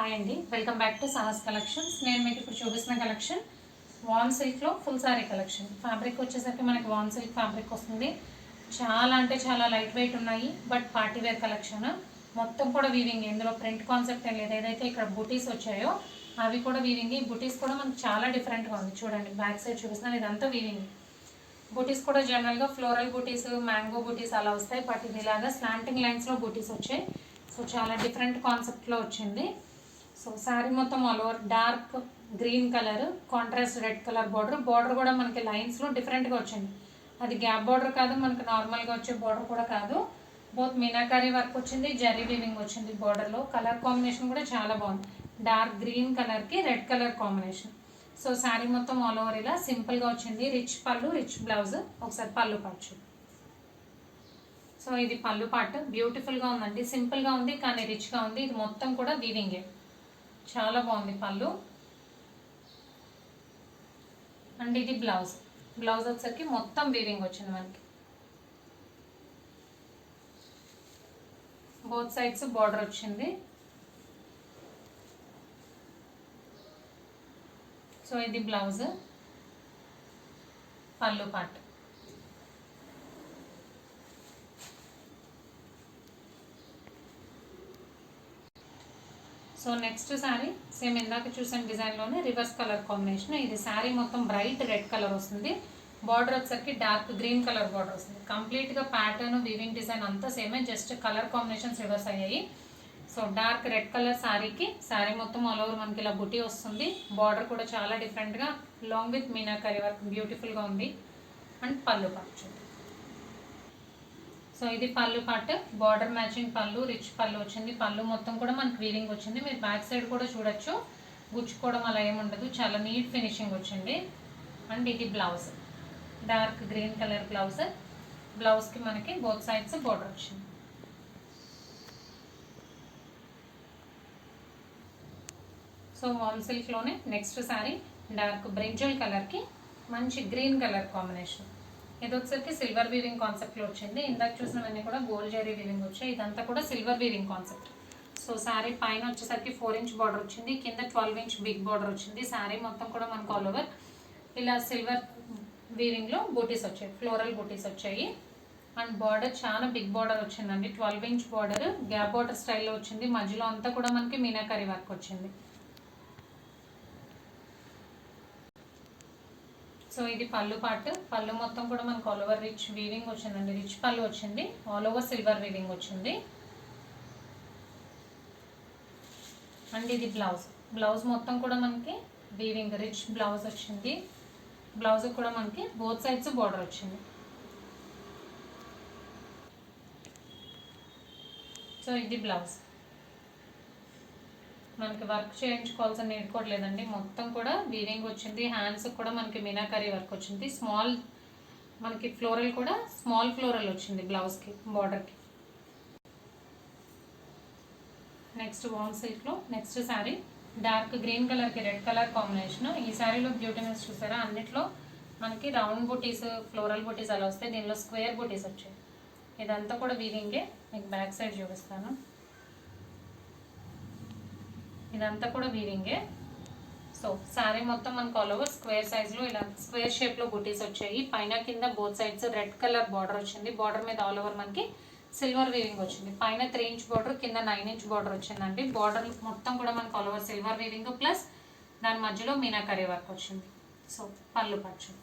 Hi అండి, welcome back to Sahas collections. నేను మీకు ఇప్పుడు చూపిస్తున్న కలెక్షన్ వాన్ సిల్క్లో ఫుల్ సారీ కలెక్షన్. ఫ్యాబ్రిక్ వచ్చేసరికి మనకి వాన్ సిల్క్ ఫ్యాబ్రిక్ వస్తుంది. చాలా అంటే చాలా లైట్ వెయిట్ ఉన్నాయి, బట్ పార్టీ వేర్ కలెక్షన్. మొత్తం కూడా వీవింగ్, ఇందులో ప్రింట్ కాన్సెప్ట్ ఏం లేదు. ఏదైతే ఇక్కడ బుటీస్ వచ్చాయో అవి కూడా వీవింగ్. ఈ బుటీస్ కూడా మనకు చాలా డిఫరెంట్గా ఉంది. చూడండి, బ్యాక్ సైడ్ చూపిస్తున్నాను, ఇదంతా వీవింగ్. బుటీస్ కూడా జనరల్గా ఫ్లోరల్ బుటీస్, మ్యాంగో బుటీస్ అలా వస్తాయి, బట్ ఇది ఇలాగా స్లాంటింగ్ లైన్స్లో బుటీస్ వచ్చాయి. సో చాలా డిఫరెంట్ కాన్సెప్ట్లో వచ్చింది. సో శారీ మొత్తం all over dark green colour, contrast red colour border కూడా మనకి లైన్స్లో డిఫరెంట్గా వచ్చింది. అది గ్యాప్ బార్డర్ కాదు, మనకి నార్మల్గా వచ్చే బార్డర్ కూడా కాదు. బోత్ మీనాకారీ వర్క్ వచ్చింది, జరీ వీవింగ్ వచ్చింది. బార్డర్లో కలర్ కాంబినేషన్ కూడా చాలా బాగుంది. డార్క్ గ్రీన్ కలర్కి red colour combination. So sari మొత్తం ఆల్ ఓవర్ ఇలా సింపుల్గా వచ్చింది. రిచ్ పళ్ళు, రిచ్ బ్లౌజ్. ఒకసారి పళ్ళు పాటు. సో ఇది పళ్ళు పార్ట్ బ్యూటిఫుల్గా ఉందండి. సింపుల్గా ఉంది కానీ రిచ్గా ఉంది. ఇది మొత్తం కూడా వీవింగే, చాలా బాగుంది పళ్ళు. అండ్ ఇది బ్లౌజ్. బ్లౌజ్ వచ్చేసరికి మొత్తం వీవింగ్ వచ్చింది మనకి. బోత్ సైడ్స్ బార్డర్ వచ్చింది. సో ఇది బ్లౌజ్, పళ్ళు part. So next sari same ఇందాక చూసిన డిజైన్లోనే రివర్స్ కలర్ కాంబినేషన్. ఇది శారీ మొత్తం బ్రైట్ రెడ్ కలర్ వస్తుంది. బార్డర్ వచ్చేసరికి డార్క్ గ్రీన్ కలర్ బార్డర్ వస్తుంది. కంప్లీట్గా ప్యాటర్న్, వీవింగ్ డిజైన్ అంతా సేమే, జస్ట్ కలర్ కాంబినేషన్స్ రివర్స్ అయ్యాయి. సో డార్క్ రెడ్ కలర్ శారీకి శారీ మొత్తం ఆల్ ఓవర్ మనకి ఇలా బుటీ వస్తుంది. బార్డర్ కూడా చాలా డిఫరెంట్గా లాంగ్ విత్ మీనాకరీ వర్క్ బ్యూటిఫుల్గా ఉంది. అండ్ పళ్ళు పార్ట్. సో ఇది పళ్ళు పార్ట్, బార్డర్ మ్యాచింగ్ పళ్ళు, రిచ్ పళ్ళు వచ్చింది. పళ్ళు మొత్తం కూడా మనకి వీవింగ్ వచ్చింది. మీరు బ్యాక్ సైడ్ కూడా చూడొచ్చు, గుచ్చుకోవడం అలా ఏముండదు, చాలా నీట్ ఫినిషింగ్ వచ్చింది. అండ్ ఇది blouse, dark green colour blouse. బ్లౌజ్కి మనకి బోత్ సైడ్స్ బార్డర్ వచ్చింది. సో వామ్ సిల్క్లోనే నెక్స్ట్ శారీ డార్క్ బ్రింజల్ కలర్కి మంచి గ్రీన్ కలర్ కాంబినేషన్. ఇది వచ్చేసరికి సిల్వర్ వీవింగ్ కాన్సెప్ట్లో వచ్చింది. ఇందాక చూసినవన్నీ కూడా గోల్డ్ జరీ వీవింగ్ వచ్చాయి, ఇదంతా కూడా silver weaving concept. So sari పైన వచ్చేసరికి 4 ఇంచ్ బార్డర్ వచ్చింది, కింద 12 ఇంచ్ బిగ్ బార్డర్ వచ్చింది. శారీ మొత్తం కూడా మనకు ఆల్ ఓవర్ ఇలా సిల్వర్ వీవింగ్లో బూటీస్ వచ్చాయి, ఫ్లోరల్ బూటీస్ వచ్చాయి. అండ్ బార్డర్ చాలా బిగ్ బార్డర్ వచ్చిందండి, 12 ఇంచ్ బార్డర్, గ్యాప్ బార్డర్ స్టైల్లో వచ్చింది. మధ్యలో అంతా కూడా మనకి మీనాకరీ వర్క్ వచ్చింది. సో ఇది పళ్ళు పార్ట్. పళ్ళు మొత్తం కూడా మనకు ఆల్ ఓవర్ రిచ్ వీవింగ్ వచ్చిందండి, రిచ్ పళ్ళు వచ్చింది, ఆల్ ఓవర్ సిల్వర్ వీవింగ్ వచ్చింది. అండ్ ఇది బ్లౌజ్. బ్లౌజ్ మొత్తం కూడా మనకి వీవింగ్ రిచ్ బ్లౌజ్ వచ్చింది. బ్లౌజ్ కూడా మనకి బోత్ సైడ్స్ బార్డర్ వచ్చింది. సో ఇది బ్లౌజ్. మనకి వర్క్ చేయించుకోవాల్సిన నీడ్ కూడా లేదండి, మొత్తం కూడా వీవింగ్ వచ్చింది. హ్యాండ్స్ కూడా మనకి మీనాకరీ వర్క్ వచ్చింది. స్మాల్ మనకి ఫ్లోరల్ కూడా స్మాల్ ఫ్లోరల్ వచ్చింది బ్లౌజ్కి, బార్డర్కి. నెక్స్ట్ వామ్ సిల్క్లో నెక్స్ట్ శారీ డార్క్ గ్రీన్ కలర్కి రెడ్ కలర్ కాంబినేషన్. ఈ శారీలో బ్యూటీనెస్ చూసారా, అన్నిట్లో మనకి రౌండ్ బుటీస్, ఫ్లోరల్ బుటీస్ అలా వస్తాయి. దీనిలో స్క్వేర్ బుటీస్ వచ్చాయి. ఇదంతా కూడా వీవింగే. మీకు బ్యాక్ సైడ్ చూపిస్తాను, ఇదంతా కూడా వీవింగే. సో శారీ మొత్తం మనకు ఆల్ ఓవర్ స్క్వేర్ సైజ్లో ఇలా స్క్వేర్ షేప్లో బుటీస్ వచ్చాయి. పైన కింద both sides red colour border వచ్చింది. బార్డర్ మీద ఆల్ ఓవర్ మనకి సిల్వర్ వీవింగ్ వచ్చింది. పైన 3 ఇంచ్ బార్డర్, కింద 9 ఇంచ్ బార్డర్ వచ్చిందండి. బార్డర్ మొత్తం కూడా మనకు all over silver weaving plus దాని మధ్యలో మీనాకరీ వర్క్ వచ్చింది. సో పళ్ళు పచ్చు.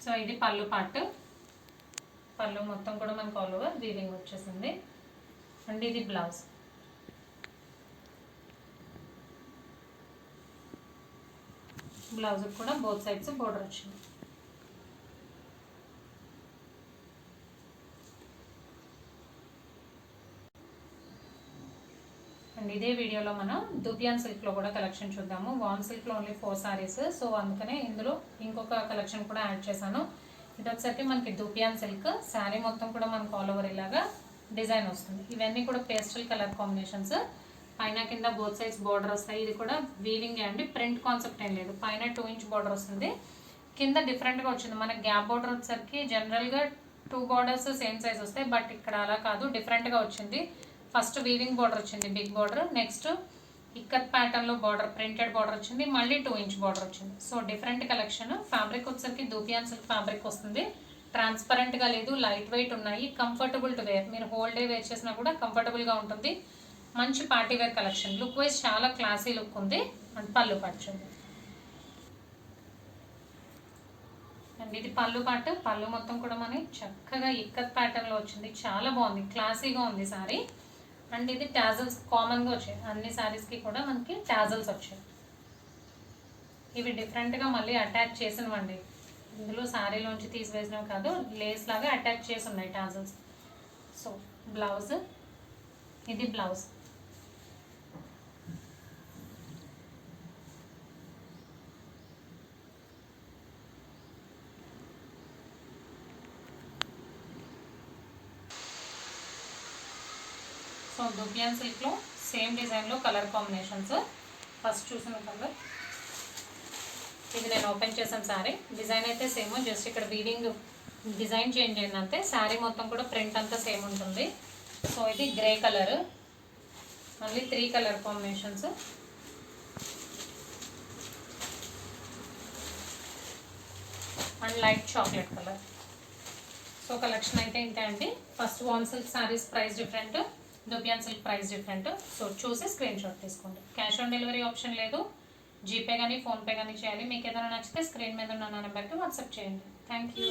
సో ఇది పళ్ళు పార్ట్. పళ్ళు మొత్తం కూడా మనకు ఆల్ ఓవర్ వీవింగ్ వచ్చేసింది. అండ్ ఇది బ్లౌజ్. బ్లౌజ్ కూడా బోత్ సైడ్స్ బోర్డర్ వచ్చింది. అండ్ ఇదే వీడియోలో మనం దుపియాన్ సిల్క్లో కూడా కలెక్షన్ చూద్దాము. వామ్ సిల్క్లో ఓన్లీ 4 సారీస్, సో అందుకనే ఇందులో ఇంకొక కలెక్షన్ కూడా యాడ్ చేశాను. ఇది వచ్చేసరికి మనకి దుపియాన్ సిల్క్. శారీ మొత్తం కూడా మనకు ఆల్ ఓవర్ ఇలాగా డిజైన్ వస్తుంది. ఇవన్నీ కూడా పేస్టల్ కలర్ కాంబినేషన్స్. పైన కింద బోత్ సైడ్స్ బార్డర్ వస్తాయి. ఇది కూడా వీవింగ్ అండి, ప్రింట్ కాన్సెప్ట్ ఏం లేదు. పైన 2 ఇంచ్ బార్డర్ వస్తుంది, కింద డిఫరెంట్గా వచ్చింది. మనకి గ్యాప్ బార్డర్ వచ్చేసరికి జనరల్గా 2 బార్డర్స్ సేమ్ సైజ్ వస్తాయి, బట్ ఇక్కడ అలా కాదు, డిఫరెంట్గా వచ్చింది. ఫస్ట్ వీవింగ్ బార్డర్ వచ్చింది, బిగ్ బార్డర్. నెక్స్ట్ ఇక్కత్ ప్యాటర్న్లో బార్డర్, ప్రింటెడ్ బార్డర్ వచ్చింది, మళ్ళీ 2 ఇంచ్ బార్డర్ వచ్చింది. So different collection. ఫ్యాబ్రిక్ వచ్చేసరికి దూపియాన్ సిల్క్ ఫ్యాబ్రిక్ వస్తుంది. ట్రాన్స్పరెంట్గా లేదు, లైట్ వెయిట్ ఉన్నాయి, కంఫర్టబుల్ టు వేర్. మీరు హోల్ డే వేర్ చేసినా కూడా కంఫర్టబుల్గా ఉంటుంది. మంచి party wear collection. Look wise చాలా క్లాసీ లుక్ ఉంది. అండ్ పళ్ళు పట్టింది. అండ్ ఇది పళ్ళు పాటు. పళ్ళు మొత్తం కూడా మనకి చక్కగా ఇక్కత్ ప్యాటర్న్లో వచ్చింది, చాలా బాగుంది, క్లాసీగా ఉంది సారీ. అండ్ ఇది టాజల్స్ కామన్గా వచ్చాయి, అన్ని శారీస్కి కూడా మనకి టాజల్స్ వచ్చాయి. ఇవి డిఫరెంట్గా మళ్ళీ అటాచ్ చేసినవండి, ఇందులో శారీలోంచి తీసివేసినవి కాదు, లేస్ లాగా అటాచ్ చేసి ఉన్నాయి టాజల్స్. సో బ్లౌజ్, ఇది బ్లౌజ్. సో దూపియాన్ సిల్క్లో సేమ్ డిజైన్లో కలర్ కాంబినేషన్స్. ఫస్ట్ చూసిన కలర్ ఇది నేను ఓపెన్ చేసాను శారీ. డిజైన్ అయితే సేమ్, జస్ట్ ఇక్కడ వీవింగ్ డిజైన్ చేంజ్ అయింది అంతే. శారీ మొత్తం కూడా ప్రింట్ అంతా సేమ్ ఉంటుంది. సో ఇది గ్రే కలర్, మళ్ళీ 3 colour combinations. And light chocolate colour. So collection అయితే ఇంతే అండి. ఫస్ట్ వాన్ silk saris price different, dupion silk price different. So చూసి స్క్రీన్ షాట్ తీసుకోండి. క్యాష్ ఆన్ డెలివరీ ఆప్షన్ లేదు, జీపే కానీ ఫోన్పే కానీ చేయాలి. మీకు ఏదైనా నచ్చితే స్క్రీన్ మీద ఉన్న నెంబర్కి వాట్సాప్ చేయండి. Thank you.